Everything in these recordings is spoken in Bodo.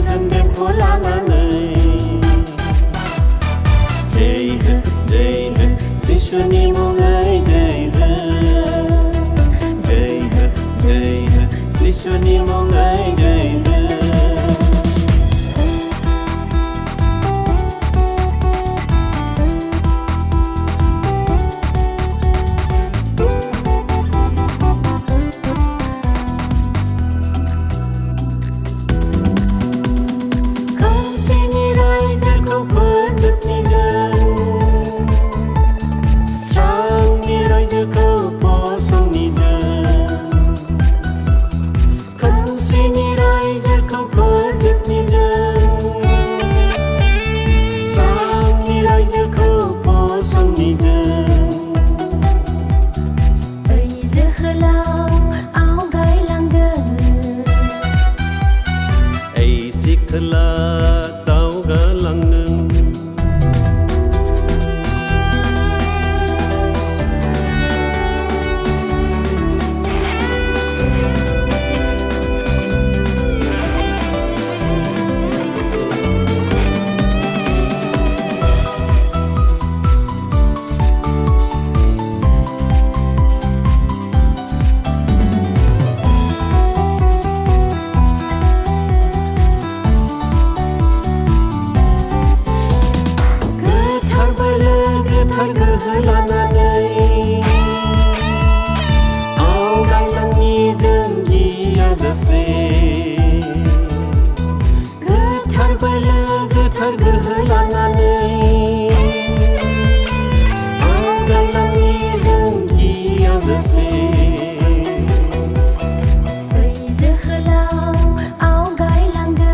गोजोन देंखो लानानै जय हो जिसुनि मुङै जय हो जिसुनि मुङै जय हो Jwhwlao Aogailangdw Aogailangनि जोंगिया जासे गोथार बोलो गोथार गोहो लानानै Aogailangनि जोंगिया जासे Jwhwlao Aogailangdw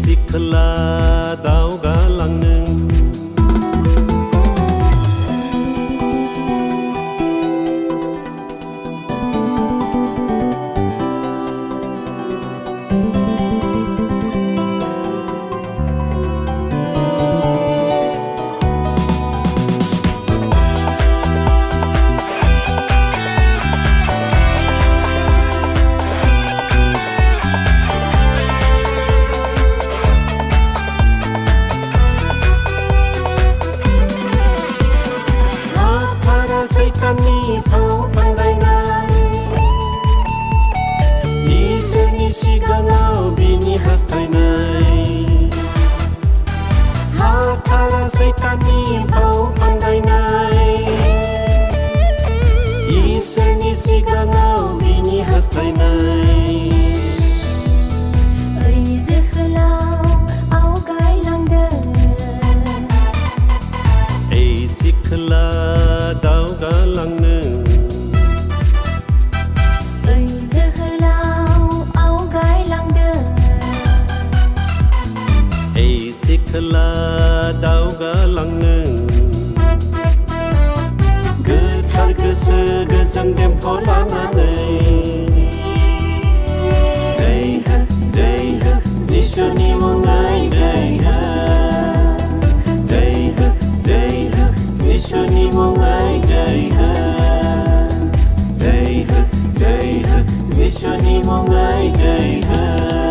Jwhwlao Aogailangdw Saitanनि फाव फान्दायनाय इसोरनि सिगाङाव बिनि हास्थायनाय हाथारा सैताननि फाव फान्दायनाय इसोरनि सिगाङाव बिनि हास्थायनाय Jwhwlao Aogailangdw Jwhwlao Aogailangdw Jwhwlao Aogailangdw Jwhwlao Aogailangdw गोथार गोसो गोजोन देंखो लानानै जय हो जिसुनि मुङै जय हो जिसुनि मुङै जय हो जिसुनि मुङै जय हो